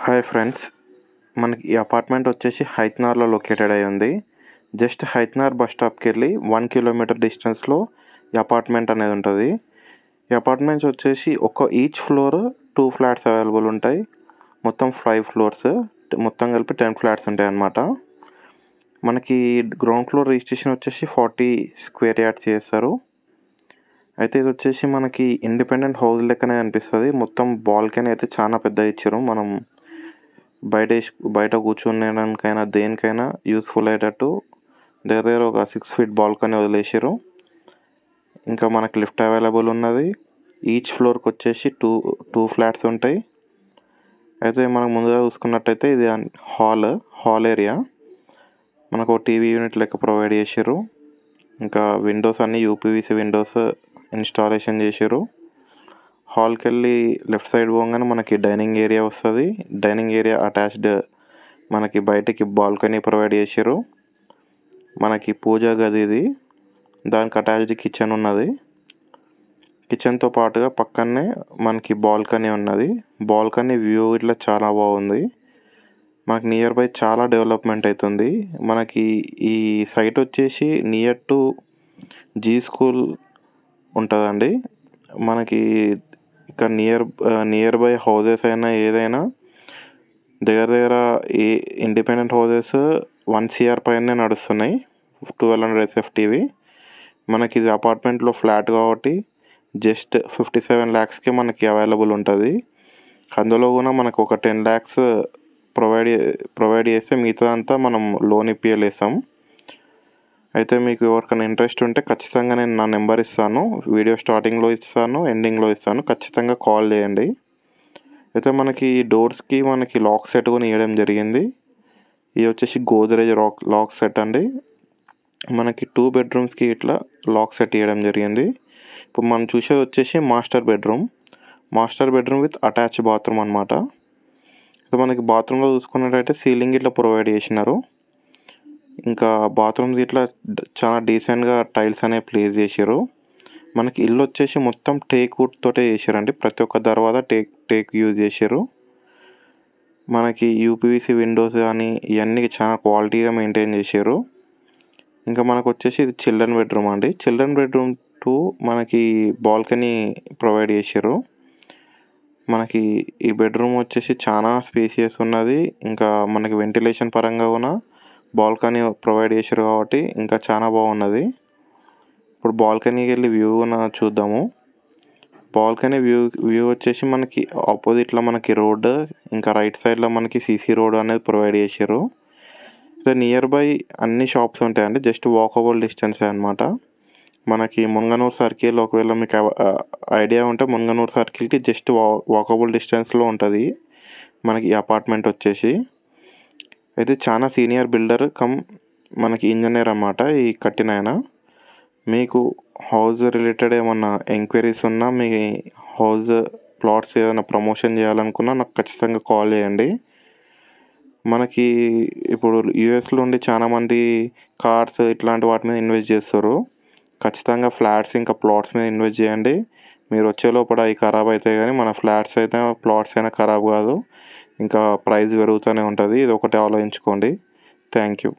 Hi friends, మనకి ఈ apartment వచ్చేసి హైతనార్లో లొకేటెడ్ అయి ఉంది. జస్ట్ హైతనార్ బస్ స్టాప్కి వెళ్ళి 1 కిలోమీటర్ డిస్టెన్స్లో ఈ అపార్ట్మెంట్ అనేది ఉంటుంది. ఈ అపార్ట్మెంట్స్ వచ్చేసి ఈచ్ ఫ్లోర్ 2 ఫ్లాట్స్ అవైలబుల్ ఉంటాయి. మొత్తం 5 ఫ్లోర్స్, మొత్తం కలిపి 10 ఫ్లాట్స్ ఉంటాయి అన్నమాట. మనకి గ్రౌండ్ ఫ్లోర్ రిజిస్ట్రేషన్ వచ్చేసి 40 స్క్వేర్ యార్డ్స్ చేస్తారు. అయితే ఇది వచ్చేసి మనకి ఇండిపెండెంట్ హౌస్ లెక్కనే అనిపిస్తుంది. మొత్తం బాల్కనీ అయితే చాలా పెద్దగా ఇచ్చారు. మనం బయట కూర్చునేదానికైనా దేనికైనా యూస్ఫుల్ అయ్యేటట్టు దగ్గర ఒక 6 ఫీట్ బాల్కనీ వదిలేసారు. ఇంకా మనకి లిఫ్ట్ అవైలబుల్ ఉన్నది. ఈచ్ ఫ్లోర్కి వచ్చేసి టూ ఫ్లాట్స్ ఉంటాయి. అయితే మనం ముందుగా చూసుకున్నట్టయితే ఇది హాల్ ఏరియా. మనకు టీవీ యూనిట్ లెక్క ప్రొవైడ్ చేసారు. ఇంకా విండోస్ అన్నీ యూపీవీసీ విండోస్ ఇన్స్టాలేషన్ చేసారు. హాల్కి వెళ్ళి లెఫ్ట్ సైడ్ పోగానే మనకి డైనింగ్ ఏరియా వస్తుంది. డైనింగ్ ఏరియా అటాచ్డ్ మనకి బయటకి బాల్కనీ ప్రొవైడ్ చేసారు. మనకి పూజా గది ఇది, దానికి అటాచ్డ్ కిచెన్ ఉన్నది. కిచెన్తో పాటుగా పక్కనే మనకి బాల్కనీ ఉన్నది. బాల్కనీ వ్యూ ఇట్లా చాలా బాగుంది. మనకి నియర్ బై చాలా డెవలప్మెంట్ అవుతుంది. మనకి ఈ సైట్ వచ్చేసి నియర్ టు జీ స్కూల్ ఉంటుందండి. మనకి ఇక్కడ నియర్ బై హౌసెస్ అయినా ఏదైనా దగ్గర ఈ ఇండిపెండెంట్ హౌసెస్ 1 CR పైనే నడుస్తున్నాయి. 1200 SFTవి. మనకి ఇది అపార్ట్మెంట్లో ఫ్లాట్ కాబట్టి జస్ట్ 57 lakhsకి మనకి అవైలబుల్ ఉంటుంది. అందులో కూడా మనకు ఒక 10 lakhs ప్రొవైడ్ చేస్తే మిగతాదంతా మనం లోన్ ఇప్పియలేస్తాం. అయితే మీకు ఎవరికైనా ఇంట్రెస్ట్ ఉంటే ఖచ్చితంగా నేను నా నెంబర్ ఇస్తాను. వీడియో స్టార్టింగ్లో ఇస్తాను, ఎండింగ్లో ఇస్తాను. ఖచ్చితంగా కాల్ చేయండి. అయితే మనకి డోర్స్కి మనకి లాక్ సెట్ కూడా ఇవ్వడం జరిగింది. ఇది వచ్చేసి గోద్రేజ్ లాక్ సెట్ అండి. మనకి 2 bedrooమ్స్కి ఇట్లా లాక్ సెట్ ఇవ్వడం జరిగింది. ఇప్పుడు మనం చూసేది వచ్చేసి master bedroom with attach bathroom అనమాట. ఇప్పుడు మనకి బాత్రూంలో చూసుకున్నట్టయితే సీలింగ్ ఇట్లా ప్రొవైడ్ చేసినారు. ఇంకా బాత్రూమ్స్ ఇట్లా చాలా డీసెంట్గా టైల్స్ అనేవి ప్లేస్ చేశారు. మనకి ఇల్లు వచ్చేసి మొత్తం టేక్ వుడ్ తోటే చేశారండి. ప్రతి ఒక్క దర్వాజా టేక్ యూజ్ చేశారు. మనకి యూపీవీసీ విండోస్ కానీ ఇవన్నీ చాలా క్వాలిటీగా మెయింటైన్ చేశారు. ఇంకా మనకు వచ్చేసి ఇది చిల్డ్రన్ బెడ్రూమ్ అండి. చిల్డ్రన్ బెడ్రూమ్ 2 మనకి బాల్కనీ ప్రొవైడ్ చేశారు. మనకి ఈ బెడ్రూమ్ వచ్చేసి చాలా స్పేసియస్ ఉన్నది. ఇంకా మనకి వెంటిలేషన్ పరంగా కూడా బాల్కనీ ప్రొవైడ్ చేశారు కాబట్టి ఇంకా చాలా బాగున్నది. ఇప్పుడు బాల్కనీకి వెళ్ళి వ్యూ చూద్దాము. బాల్కనీ వ్యూ వచ్చేసి మనకి ఆపోజిట్లో మనకి రోడ్, ఇంకా రైట్ సైడ్లో మనకి సీసీ రోడ్ అనేది ప్రొవైడ్ చేశారు. నియర్ బై అన్ని షాప్స్ ఉంటాయండి. జస్ట్ వాకబుల్ డిస్టెన్సే అనమాట. మనకి మున్గనూరు సర్కిల్ ఒకవేళ మీకు ఐడియా ఉంటే మున్గనూరు సర్కిల్కి జస్ట్ వాకబుల్ డిస్టెన్స్లో ఉంటుంది మనకి ఈ అపార్ట్మెంట్ వచ్చేసి. అయితే చాలా సీనియర్ బిల్డర్ మనకి ఇంజనీర్ అన్నమాట ఈ కట్టిన ఆయన. మీకు హౌస్ రిలేటెడ్ ఏమన్నా ఎంక్వైరీస్ ఉన్నా, మీ హౌస్ ప్లాట్స్ ఏదైనా ప్రమోషన్ చేయాలనుకున్నా నాకు ఖచ్చితంగా కాల్ చేయండి. మనకి ఇప్పుడు యూఎస్లో ఉండి చాలామంది కార్స్ ఇట్లాంటి వాటి మీద ఇన్వెస్ట్ చేస్తారు. ఖచ్చితంగా ఫ్లాట్స్ ఇంకా ప్లాట్స్ మీద ఇన్వెస్ట్ చేయండి. మీరు వచ్చే లోపల అవి ఖరాబ్ అవుతాయి కానీ మన ఫ్లాట్స్ అయితే ప్లాట్స్ అయినా ఖరాబ్ కాదు. ఇంకా ప్రైస్ పెరుగుతూనే ఉంటుంది. ఇది ఒకటి ఆలోచించుకోండి. Thank you.